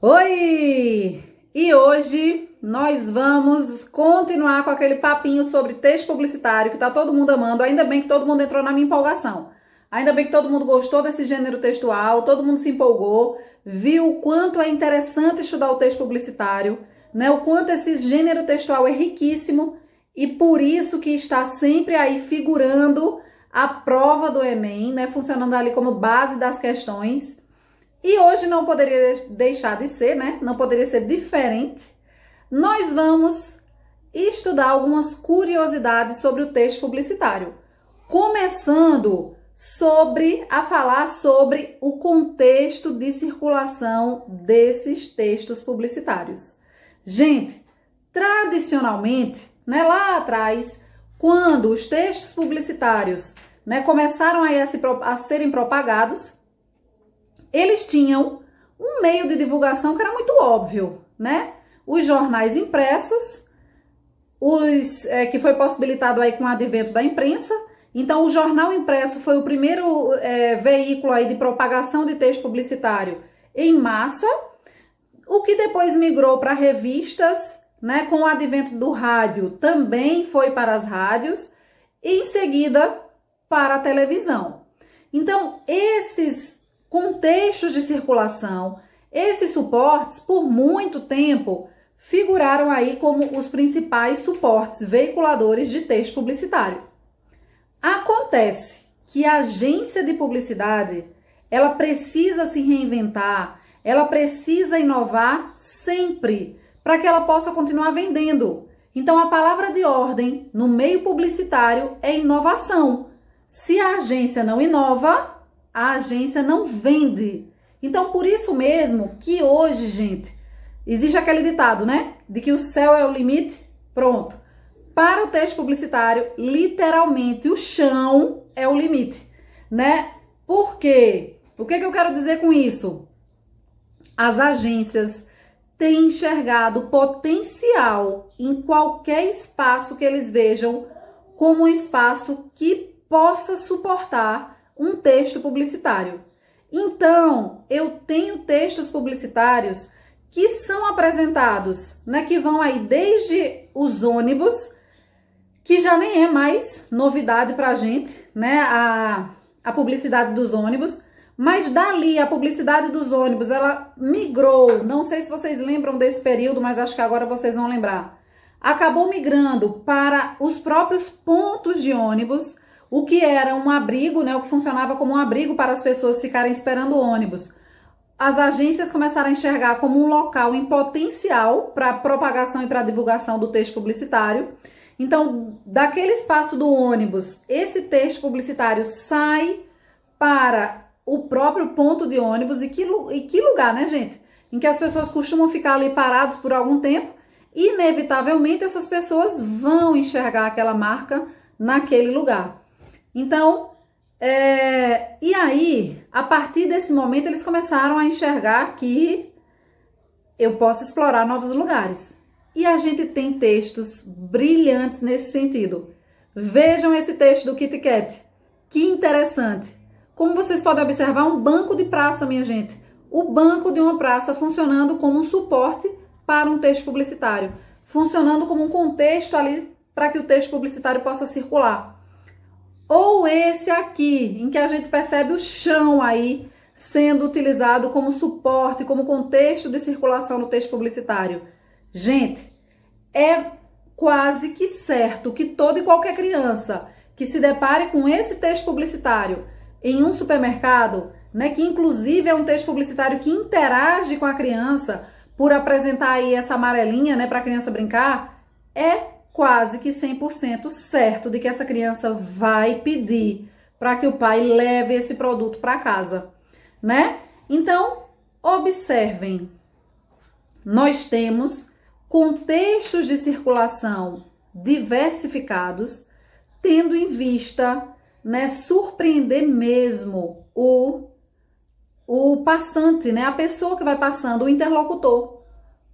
Oi! E hoje nós vamos continuar com aquele papinho sobre texto publicitário que tá todo mundo amando. Ainda bem que todo mundo entrou na minha empolgação. Ainda bem que todo mundo gostou desse gênero textual, todo mundo se empolgou, viu o quanto é interessante estudar o texto publicitário, né? O quanto esse gênero textual é riquíssimo e por isso que está sempre aí figurando a prova do Enem, né? Funcionando ali como base das questões. E hoje não poderia deixar de ser, né? Não poderia ser diferente. Nós vamos estudar algumas curiosidades sobre o texto publicitário. Começando a falar sobre o contexto de circulação desses textos publicitários. Gente, tradicionalmente, né, lá atrás, quando os textos publicitários, né, começaram aí a serem propagados, eles tinham um meio de divulgação que era muito óbvio, né? Os jornais impressos, que foi possibilitado aí com o advento da imprensa. Então, o jornal impresso foi o primeiro veículo aí de propagação de texto publicitário em massa, o que depois migrou para revistas, né? Com o advento do rádio, também foi para as rádios e, em seguida, para a televisão. Então, esses contextos de circulação, esses suportes, por muito tempo, figuraram aí como os principais suportes veiculadores de texto publicitário. Acontece que a agência de publicidade, ela precisa se reinventar, ela precisa inovar sempre para que ela possa continuar vendendo. Então, a palavra de ordem no meio publicitário é inovação. Se a agência não inova, a agência não vende. Então, por isso mesmo que hoje, gente, existe aquele ditado, né? De que o céu é o limite. Pronto. Para o texto publicitário, literalmente, o chão é o limite, né? Por quê? O que eu quero dizer com isso? As agências têm enxergado potencial em qualquer espaço que eles vejam como um espaço que possa suportar um texto publicitário. Então, eu tenho textos publicitários que são apresentados, né, que vão aí desde os ônibus, que já nem é mais novidade pra gente, né, a publicidade dos ônibus, mas dali a publicidade dos ônibus, ela migrou, não sei se vocês lembram desse período, mas acho que agora vocês vão lembrar. Acabou migrando para os próprios pontos de ônibus, o que era um abrigo, né, o que funcionava como um abrigo para as pessoas ficarem esperando o ônibus. As agências começaram a enxergar como um local em potencial para a propagação e para a divulgação do texto publicitário. Então, daquele espaço do ônibus, esse texto publicitário sai para o próprio ponto de ônibus. E que lugar, né, gente? Em que as pessoas costumam ficar ali paradas por algum tempo. Inevitavelmente, essas pessoas vão enxergar aquela marca naquele lugar. Então, e aí, a partir desse momento, eles começaram a enxergar que eu posso explorar novos lugares. E a gente tem textos brilhantes nesse sentido. Vejam esse texto do Kit Kat. Que interessante. Como vocês podem observar, um banco de praça, minha gente. O banco de uma praça funcionando como um suporte para um texto publicitário. Funcionando como um contexto ali para que o texto publicitário possa circular. Ou esse aqui, em que a gente percebe o chão aí sendo utilizado como suporte, como contexto de circulação no texto publicitário. Gente, é quase que certo que toda e qualquer criança que se depare com esse texto publicitário em um supermercado, né, que inclusive é um texto publicitário que interage com a criança por apresentar aí essa amarelinha, né, para a criança brincar, é quase que 100% certo de que essa criança vai pedir para que o pai leve esse produto para casa, né? Então, observem, nós temos contextos de circulação diversificados, tendo em vista, né, surpreender mesmo o passante, né, a pessoa que vai passando, o interlocutor.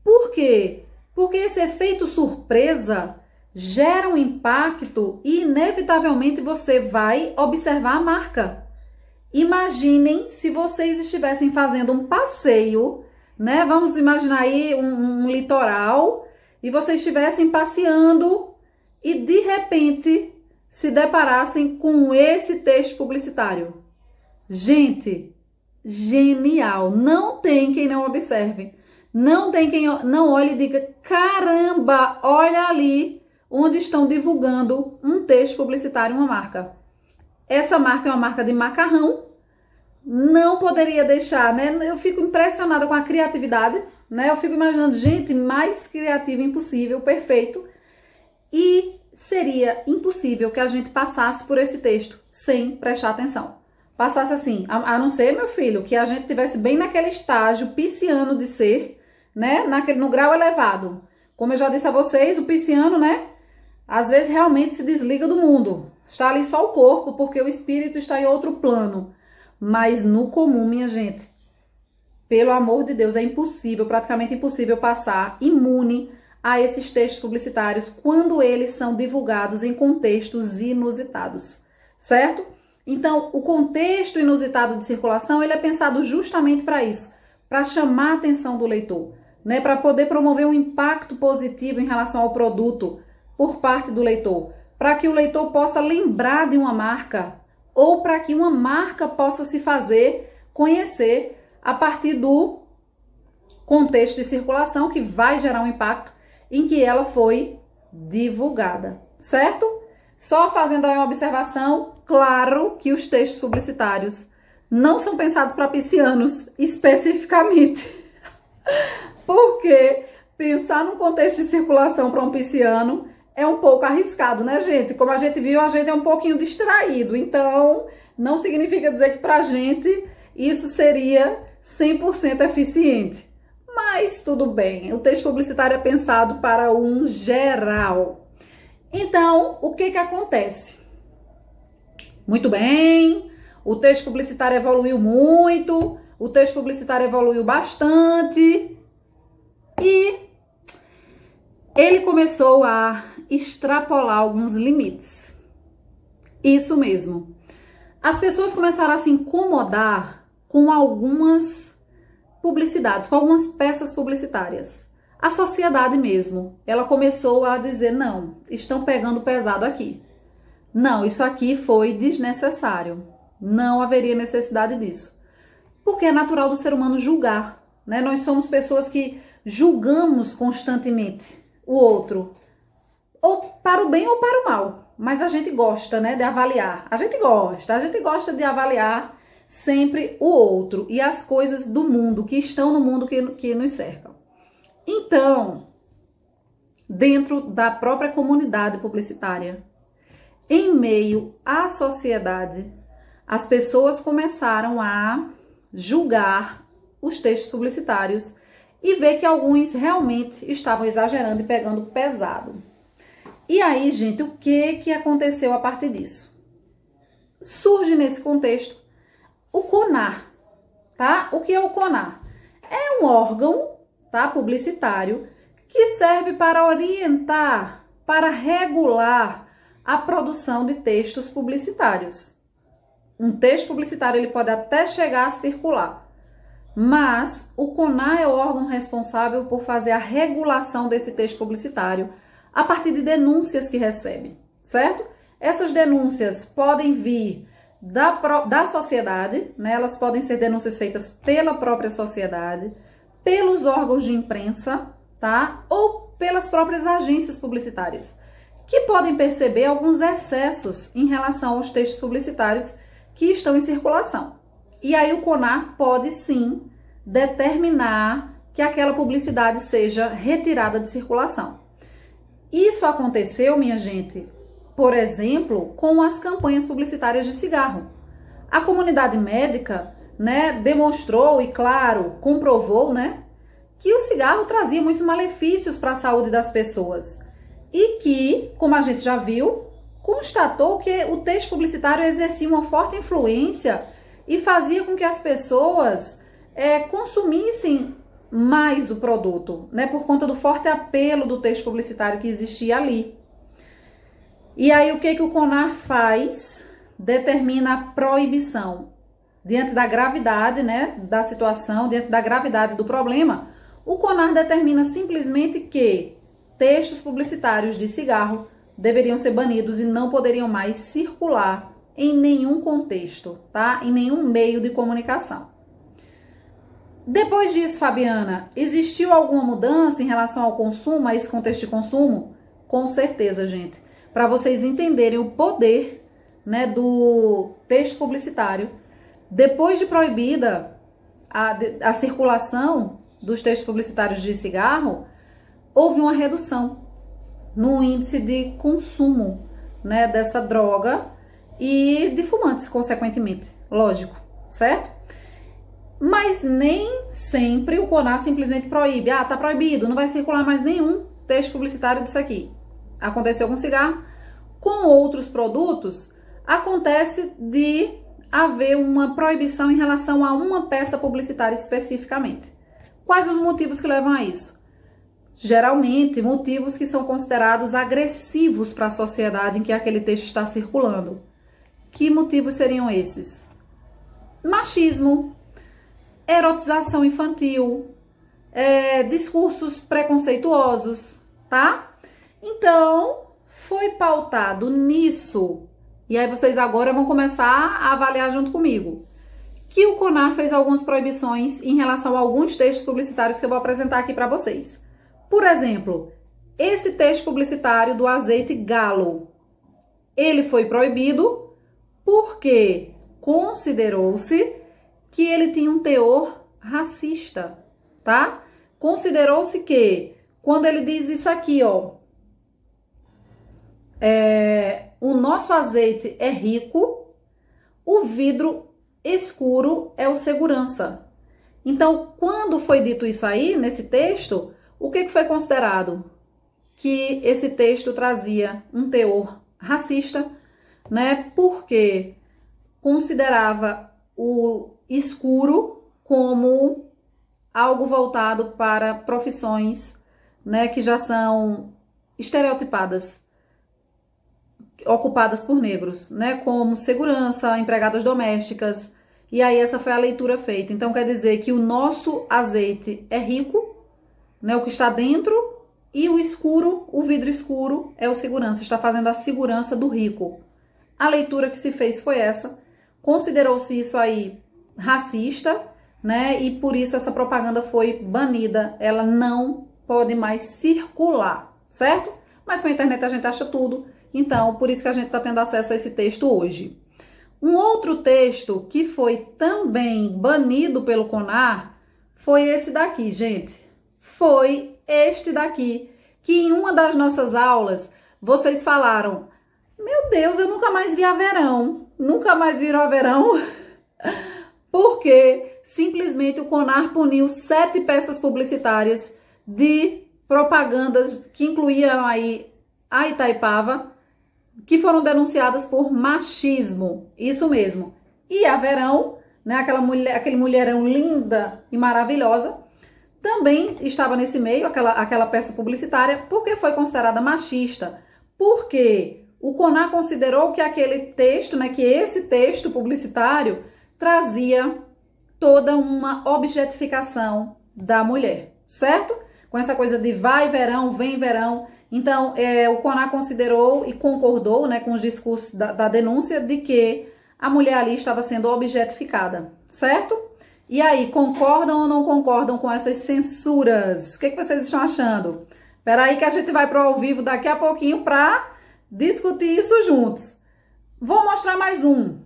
Por quê? Porque esse efeito surpresa gera um impacto e, inevitavelmente, você vai observar a marca. Imaginem se vocês estivessem fazendo um passeio né? Vamos imaginar aí um litoral e vocês estivessem passeando e de repente se deparassem com esse texto publicitário. Gente, genial! Não tem quem não observe. Não tem quem não olhe e diga, caramba, olha ali onde estão divulgando um texto publicitário, uma marca. Essa marca é uma marca de macarrão. Não poderia deixar, né? Eu fico impressionada com a criatividade, né? Eu fico imaginando, gente, mais criativa impossível, perfeito. E seria impossível que a gente passasse por esse texto sem prestar atenção. Passasse assim, a não ser, meu filho, que a gente estivesse bem naquele estágio pisciano de ser, né? No grau elevado. Como eu já disse a vocês, o pisciano, né? Às vezes realmente se desliga do mundo. Está ali só o corpo, porque o espírito está em outro plano. Mas no comum, minha gente, pelo amor de Deus, é impossível, praticamente impossível passar imune a esses textos publicitários quando eles são divulgados em contextos inusitados, certo? Então, o contexto inusitado de circulação, ele é pensado justamente para isso, para chamar a atenção do leitor, né? Para poder promover um impacto positivo em relação ao produto por parte do leitor, para que o leitor possa lembrar de uma marca ou para que uma marca possa se fazer conhecer a partir do contexto de circulação que vai gerar um impacto em que ela foi divulgada, certo? Só fazendo aí uma observação, claro que os textos publicitários não são pensados para piscianos especificamente, porque pensar num contexto de circulação para um pisciano é um pouco arriscado, né, gente? Como a gente viu, a gente é um pouquinho distraído, então não significa dizer que pra gente isso seria 100% eficiente. Mas tudo bem, o texto publicitário é pensado para um geral. Então, o que acontece? Muito bem, o texto publicitário evoluiu muito, o texto publicitário evoluiu bastante e ele começou a extrapolar alguns limites. Isso mesmo. As pessoas começaram a se incomodar com algumas publicidades, com algumas peças publicitárias. A sociedade mesmo, ela começou a dizer, não, estão pegando pesado aqui. Não, isso aqui foi desnecessário. Não haveria necessidade disso. Porque é natural do ser humano julgar, né? Nós somos pessoas que julgamos constantemente o outro, ou para o bem ou para o mal, mas a gente gosta, né, de avaliar, a gente gosta de avaliar sempre o outro e as coisas do mundo, que estão no mundo que nos cercam. Então, dentro da própria comunidade publicitária, em meio à sociedade, as pessoas começaram a julgar os textos publicitários e ver que alguns realmente estavam exagerando e pegando pesado. E aí, gente, o que aconteceu a partir disso? Surge nesse contexto o CONAR, tá? O que é o CONAR? É um órgão, tá, publicitário que serve para orientar, para regular a produção de textos publicitários. Um texto publicitário ele pode até chegar a circular, mas o CONAR é o órgão responsável por fazer a regulação desse texto publicitário a partir de denúncias que recebe, certo? Essas denúncias podem vir da sociedade, né? Elas podem ser denúncias feitas pela própria sociedade, pelos órgãos de imprensa, tá? Ou pelas próprias agências publicitárias, que podem perceber alguns excessos em relação aos textos publicitários que estão em circulação. E aí o CONAR pode sim determinar que aquela publicidade seja retirada de circulação. Isso aconteceu, minha gente, por exemplo, com as campanhas publicitárias de cigarro. A comunidade médica, né, demonstrou e, claro, comprovou, né, que o cigarro trazia muitos malefícios para a saúde das pessoas. E que, como a gente já viu, constatou que o texto publicitário exercia uma forte influência e fazia com que as pessoas consumissem mais o produto, né, por conta do forte apelo do texto publicitário que existia ali. E aí o que o CONAR faz? Determina a proibição diante da gravidade, né, da situação, diante da gravidade do problema, o CONAR determina simplesmente que textos publicitários de cigarro deveriam ser banidos e não poderiam mais circular em nenhum contexto, tá? Em nenhum meio de comunicação. Depois disso, Fabiana, existiu alguma mudança em relação ao consumo, a esse contexto de consumo? Com certeza, gente. Para vocês entenderem o poder, né, do texto publicitário, depois de proibida a circulação dos textos publicitários de cigarro, houve uma redução no índice de consumo, né, dessa droga e de fumantes, consequentemente, lógico, certo? Mas nem sempre o CONAR simplesmente proíbe. Ah, tá proibido, não vai circular mais nenhum texto publicitário disso aqui. Aconteceu com cigarro. Com outros produtos, acontece de haver uma proibição em relação a uma peça publicitária especificamente. Quais os motivos que levam a isso? Geralmente, motivos que são considerados agressivos para a sociedade em que aquele texto está circulando. Que motivos seriam esses? Machismo, erotização infantil, discursos preconceituosos, tá? Então, foi pautado nisso, e aí vocês agora vão começar a avaliar junto comigo, que o CONAR fez algumas proibições em relação a alguns textos publicitários que eu vou apresentar aqui para vocês. Por exemplo, esse texto publicitário do azeite Galo, ele foi proibido porque considerou-se que ele tinha um teor racista, tá? Considerou-se que, quando ele diz isso aqui, ó, o nosso azeite é rico, o vidro escuro é o segurança. Então, quando foi dito isso aí, nesse texto, o que foi considerado? Que esse texto trazia um teor racista, né? Porque considerava o escuro como algo voltado para profissões, né, que já são estereotipadas, ocupadas por negros, né, como segurança, empregadas domésticas. E aí essa foi a leitura feita. Então quer dizer que o nosso azeite é rico, né, o que está dentro, e o escuro, o vidro escuro, é o segurança, está fazendo a segurança do rico. A leitura que se fez foi essa. Considerou-se isso aí racista, né? E por isso essa propaganda foi banida. Ela não pode mais circular, certo? Mas com a internet a gente acha tudo. Então, por isso que a gente está tendo acesso a esse texto hoje. Um outro texto que foi também banido pelo CONAR foi esse daqui, gente. Foi este daqui, que em uma das nossas aulas vocês falaram: meu Deus, eu nunca mais vi a Verão. Nunca mais viram a Verão. Porque simplesmente o CONAR puniu 7 peças publicitárias de propagandas que incluíam aí a Itaipava, que foram denunciadas por machismo. Isso mesmo. E a Verão, né, aquele mulherão linda e maravilhosa, também estava nesse meio, aquela peça publicitária, porque foi considerada machista. Porque o CONAR considerou que aquele texto, né, que esse texto publicitário trazia toda uma objetificação da mulher, certo? Com essa coisa de vai verão, vem verão. Então, o CONAR considerou e concordou, né, com os discursos da denúncia de que a mulher ali estava sendo objetificada, certo? E aí, concordam ou não concordam com essas censuras? O que vocês estão achando? Espera aí que a gente vai para o ao vivo daqui a pouquinho para discutir isso juntos. Vou mostrar mais um.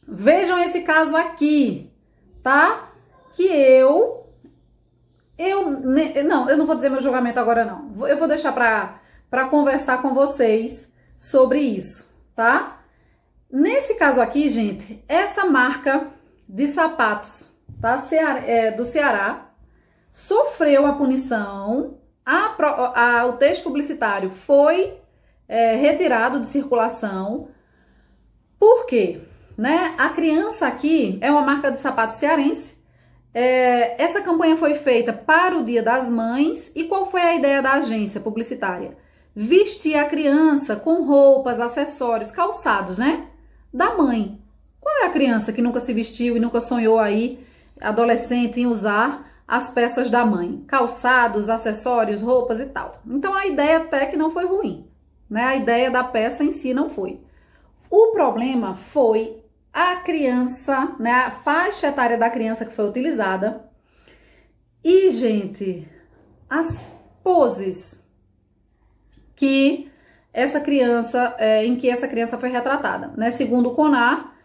Vejam esse caso aqui, tá? Que eu não vou dizer meu julgamento agora não. Eu vou deixar para conversar com vocês sobre isso, tá? Nesse caso aqui, gente, essa marca de sapatos, tá? Do Ceará sofreu a punição, o texto publicitário foi retirado de circulação. Por quê? Né? A criança aqui é uma marca de sapato cearense. Essa campanha foi feita para o Dia das Mães. E qual foi a ideia da agência publicitária? Vestir a criança com roupas, acessórios, calçados, né? Da mãe. Qual é a criança que nunca se vestiu e nunca sonhou aí, adolescente, em usar as peças da mãe? Calçados, acessórios, roupas e tal. Então a ideia até que não foi ruim, né? A ideia da peça em si não foi. O problema foi a criança, né? A faixa etária da criança que foi utilizada. E, gente, as poses que essa criança, em que essa criança foi retratada, né? Segundo o CONAR,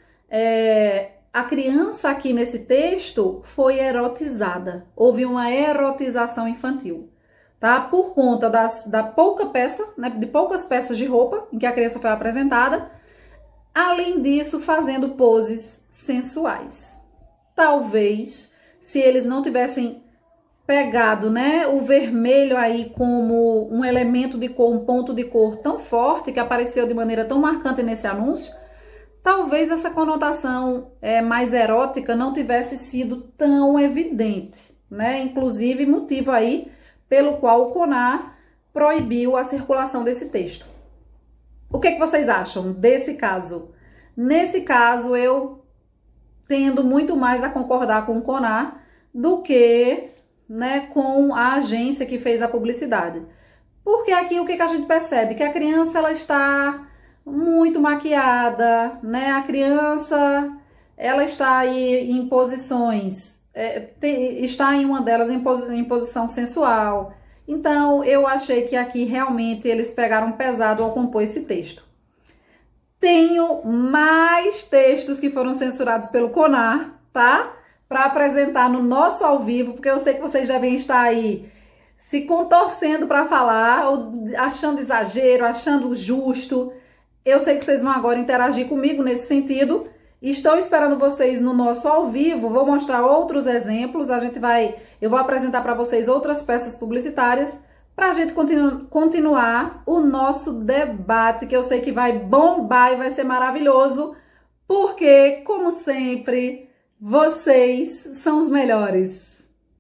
a criança aqui nesse texto foi erotizada. Houve uma erotização infantil, tá? Por conta da pouca peça, né? De poucas peças de roupa em que a criança foi apresentada. Além disso, fazendo poses sensuais. Talvez, se eles não tivessem pegado, né, o vermelho aí como um elemento de cor, um ponto de cor tão forte que apareceu de maneira tão marcante nesse anúncio, talvez essa conotação mais erótica não tivesse sido tão evidente, né? Inclusive, motivo aí pelo qual o CONAR proibiu a circulação desse texto. O que vocês acham desse caso? Nesse caso, eu tendo muito mais a concordar com o CONAR do que, né, com a agência que fez a publicidade. Porque aqui o que a gente percebe? Que a criança ela está muito maquiada, né? A criança ela está aí em posições, está em uma delas em posição sensual. Então, eu achei que aqui realmente eles pegaram pesado ao compor esse texto. Tenho mais textos que foram censurados pelo CONAR, tá? Para apresentar no nosso ao vivo, porque eu sei que vocês devem estar aí se contorcendo para falar, achando exagero, achando justo. Eu sei que vocês vão agora interagir comigo nesse sentido. Estou esperando vocês no nosso ao vivo, vou mostrar outros exemplos, eu vou apresentar para vocês outras peças publicitárias para a gente continuar o nosso debate, que eu sei que vai bombar e vai ser maravilhoso, porque, como sempre, vocês são os melhores.